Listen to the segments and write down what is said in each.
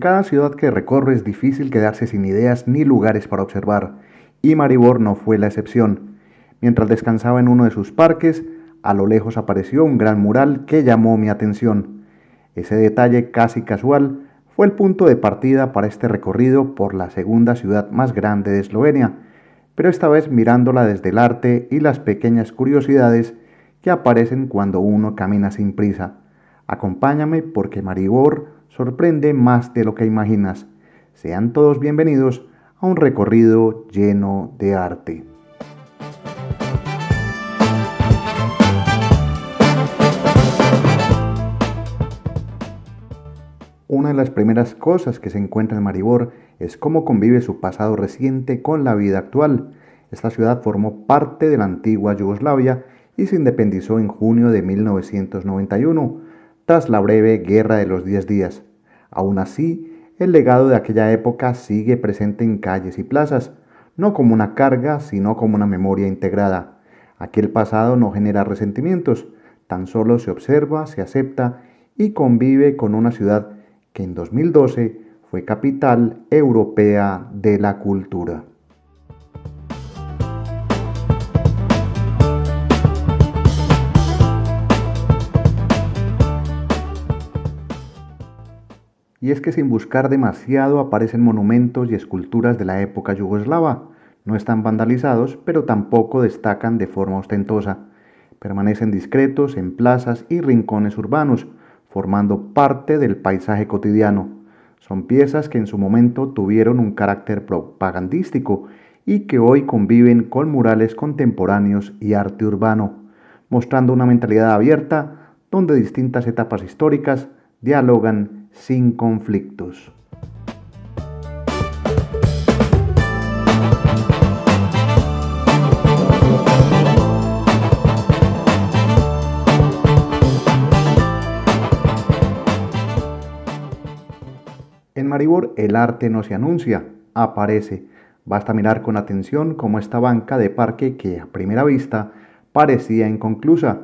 cada ciudad que recorro es difícil quedarse sin ideas ni lugares para observar, y Maribor no fue la excepción. Mientras descansaba en uno de sus parques, a lo lejos apareció un gran mural que llamó mi atención. Ese detalle casi casual fue el punto de partida para este recorrido por la segunda ciudad más grande de Eslovenia, pero esta vez mirándola desde el arte y las pequeñas curiosidades que aparecen cuando uno camina sin prisa. Acompáñame porque Maribor sorprende más de lo que imaginas. Sean todos bienvenidos a un recorrido lleno de arte. Una de las primeras cosas que se encuentra en Maribor es cómo convive su pasado reciente con la vida actual. Esta ciudad formó parte de la antigua Yugoslavia y se independizó en junio de 1991, tras la breve Guerra de los 10 días. Aún así, el legado de aquella época sigue presente en calles y plazas, no como una carga, sino como una memoria integrada. Aquí el pasado no genera resentimientos, tan solo se observa, se acepta y convive con una ciudad que en 2012 fue capital europea de la cultura. Y es que sin buscar demasiado aparecen monumentos y esculturas de la época yugoslava. No están vandalizados, pero tampoco destacan de forma ostentosa. Permanecen discretos en plazas y rincones urbanos, formando parte del paisaje cotidiano. Son piezas que en su momento tuvieron un carácter propagandístico y que hoy conviven con murales contemporáneos y arte urbano, mostrando una mentalidad abierta donde distintas etapas históricas dialogan sin conflictos. En Maribor el arte no se anuncia, aparece. Basta mirar con atención cómo esta banca de parque que a primera vista parecía inconclusa.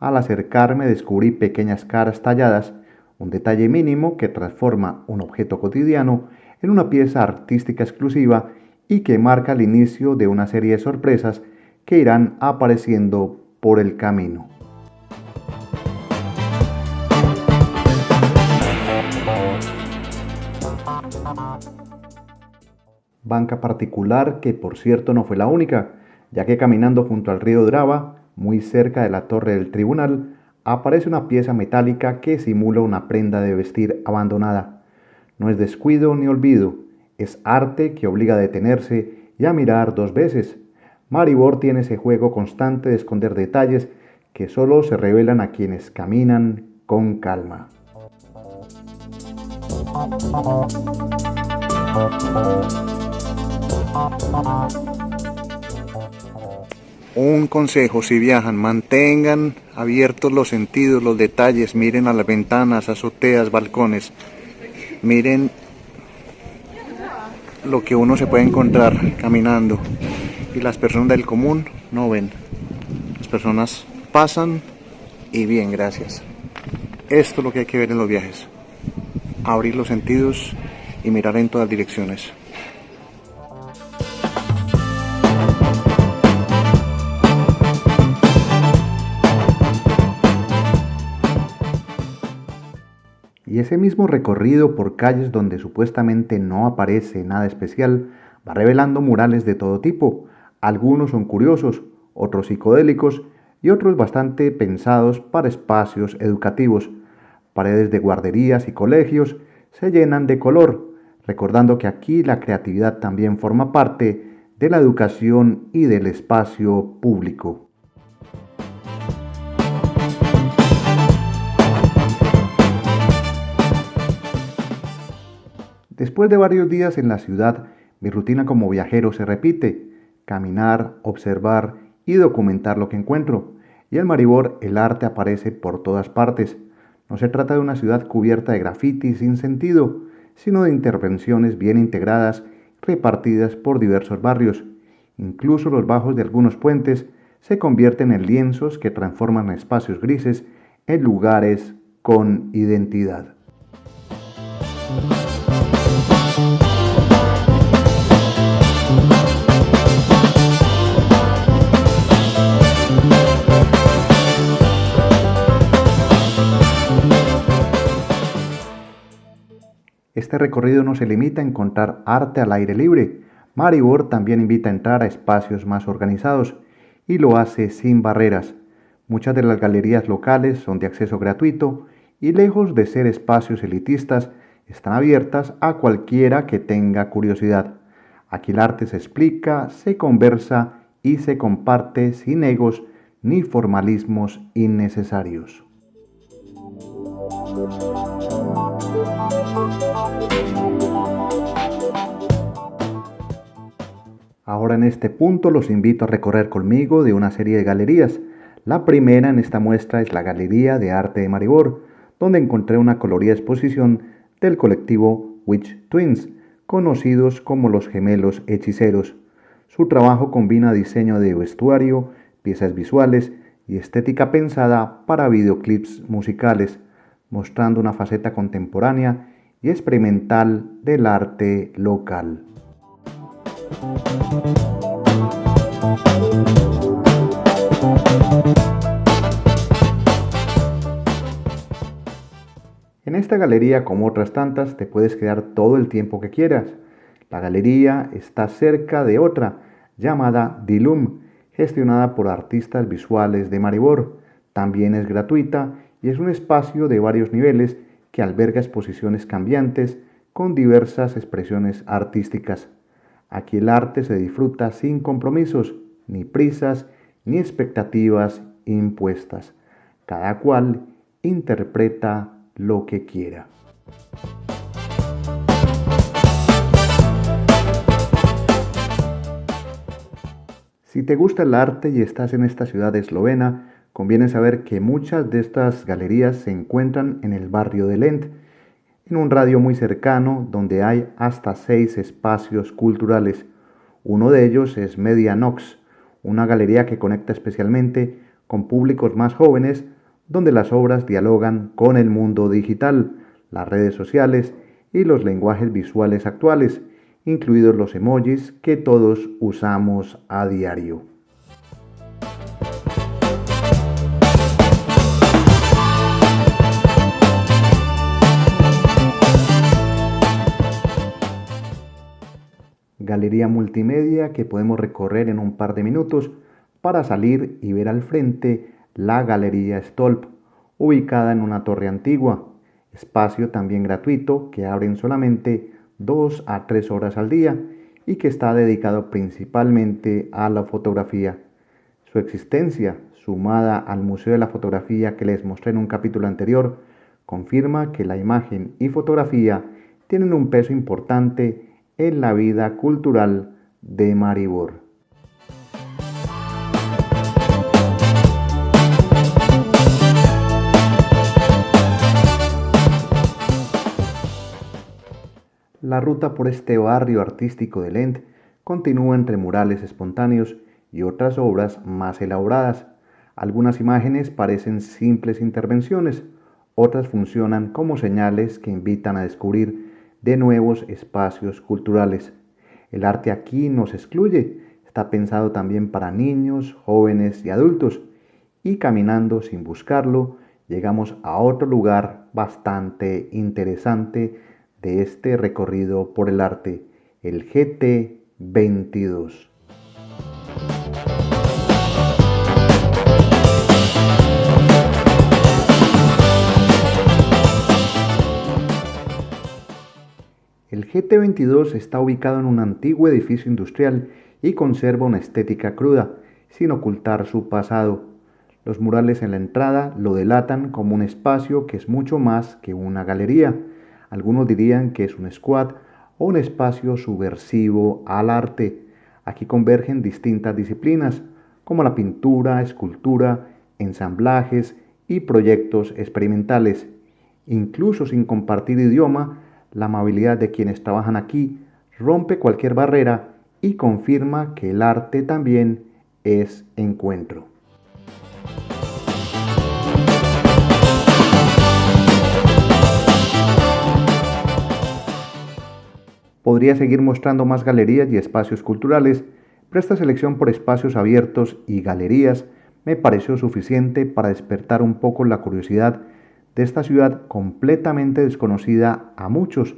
Al acercarme descubrí pequeñas caras talladas, un detalle mínimo que transforma un objeto cotidiano en una pieza artística exclusiva y que marca el inicio de una serie de sorpresas que irán apareciendo por el camino. Banca particular que por cierto no fue la única, ya que caminando junto al río Drava, muy cerca de la torre del tribunal, aparece una pieza metálica que simula una prenda de vestir abandonada. No es descuido ni olvido, es arte que obliga a detenerse y a mirar dos veces. Maribor tiene ese juego constante de esconder detalles que solo se revelan a quienes caminan con calma. Un consejo: si viajan, mantengan abiertos los sentidos, los detalles, miren a las ventanas, azoteas, balcones, miren lo que uno se puede encontrar caminando y las personas del común no ven. Las personas pasan y bien, gracias. Esto es lo que hay que ver en los viajes: abrir los sentidos y mirar en todas direcciones. Y ese mismo recorrido por calles donde supuestamente no aparece nada especial va revelando murales de todo tipo. Algunos son curiosos, otros psicodélicos y otros bastante pensados para espacios educativos. Paredes de guarderías y colegios se llenan de color, recordando que aquí la creatividad también forma parte de la educación y del espacio público. Después de varios días en la ciudad, mi rutina como viajero se repite: caminar, observar y documentar lo que encuentro. Y en Maribor el arte aparece por todas partes. No se trata de una ciudad cubierta de grafitis sin sentido, sino de intervenciones bien integradas, repartidas por diversos barrios. Incluso los bajos de algunos puentes se convierten en lienzos que transforman espacios grises en lugares con identidad. este recorrido no se limita a encontrar arte al aire libre. Maribor también invita a entrar a espacios más organizados y lo hace sin barreras. Muchas de las galerías locales son de acceso gratuito y lejos de ser espacios elitistas, están abiertas a cualquiera que tenga curiosidad. Aquí el arte se explica, se conversa y se comparte sin egos ni formalismos innecesarios. Ahora en este punto los invito a recorrer conmigo de una serie de galerías. La primera en esta muestra es la Galería de Arte de Maribor, donde encontré una colorida exposición del colectivo Witch Twins, conocidos como los gemelos hechiceros. Su trabajo combina diseño de vestuario, piezas visuales y estética pensada para videoclips musicales, mostrando una faceta contemporánea y experimental del arte local. En esta galería, como otras tantas, te puedes quedar todo el tiempo que quieras. La galería está cerca de otra, llamada Dilum, gestionada por artistas visuales de Maribor. También es gratuita y es un espacio de varios niveles que alberga exposiciones cambiantes con diversas expresiones artísticas. Aquí el arte se disfruta sin compromisos, ni prisas, ni expectativas impuestas. Cada cual interpreta lo que quiera. Si te gusta el arte y estás en esta ciudad eslovena, conviene saber que muchas de estas galerías se encuentran en el barrio de Lent, en un radio muy cercano donde hay hasta 6 espacios culturales. Uno de ellos es Medianox, una galería que conecta especialmente con públicos más jóvenes, donde las obras dialogan con el mundo digital, las redes sociales y los lenguajes visuales actuales, incluidos los emojis que todos usamos a diario. Galería multimedia que podemos recorrer en un par de minutos para salir y ver al frente la Galería Stolp, ubicada en una torre antigua, espacio también gratuito que abren solamente 2 a 3 horas al día y que está dedicado principalmente a la fotografía. Su existencia, sumada al Museo de la Fotografía que les mostré en un capítulo anterior, confirma que la imagen y fotografía tienen un peso importante en la vida cultural de Maribor. La ruta por este barrio artístico de Lent continúa entre murales espontáneos y otras obras más elaboradas. Algunas imágenes parecen simples intervenciones, otras funcionan como señales que invitan a descubrir de nuevos espacios culturales. El arte aquí no se excluye, está pensado también para niños, jóvenes y adultos, y caminando sin buscarlo, llegamos a otro lugar bastante interesante de este recorrido por el arte, el GT22. El GT22 está ubicado en un antiguo edificio industrial y conserva una estética cruda, sin ocultar su pasado. Los murales en la entrada lo delatan como un espacio que es mucho más que una galería. Algunos dirían que es un squat o un espacio subversivo al arte. Aquí convergen distintas disciplinas, como la pintura, escultura, ensamblajes y proyectos experimentales. Incluso sin compartir idioma, la amabilidad de quienes trabajan aquí rompe cualquier barrera y confirma que el arte también es encuentro. Podría seguir mostrando más galerías y espacios culturales, pero esta selección por espacios abiertos y galerías me pareció suficiente para despertar un poco la curiosidad de esta ciudad completamente desconocida a muchos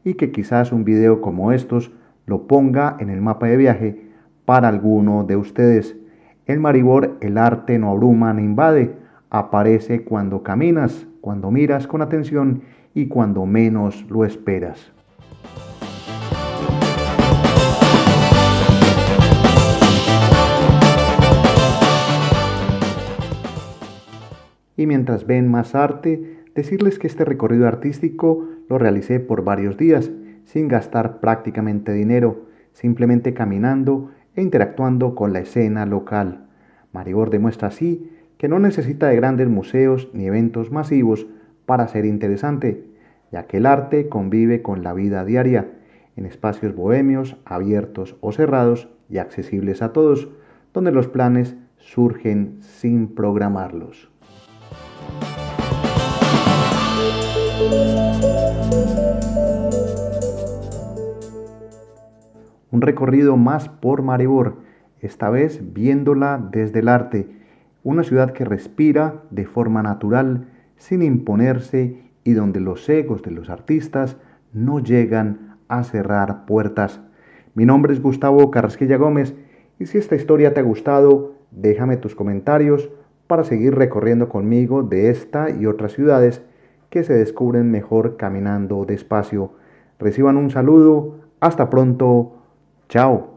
y que quizás un video como estos lo ponga en el mapa de viaje para alguno de ustedes. En Maribor el arte no abruma ni invade, aparece cuando caminas, cuando miras con atención y cuando menos lo esperas. Y mientras ven más arte, decirles que este recorrido artístico lo realicé por varios días, sin gastar prácticamente dinero, simplemente caminando e interactuando con la escena local. Maribor demuestra así que no necesita de grandes museos ni eventos masivos para ser interesante, ya que el arte convive con la vida diaria, en espacios bohemios, abiertos o cerrados y accesibles a todos, donde los planes surgen sin programarlos. Un recorrido más por Maribor, esta vez viéndola desde el arte, una ciudad que respira de forma natural, sin imponerse y donde los egos de los artistas no llegan a cerrar puertas. Mi nombre es Gustavo Carrasquilla Gómez y si esta historia te ha gustado, déjame tus comentarios para seguir recorriendo conmigo de esta y otras ciudades que se descubren mejor caminando despacio. Reciban un saludo, hasta pronto, chao.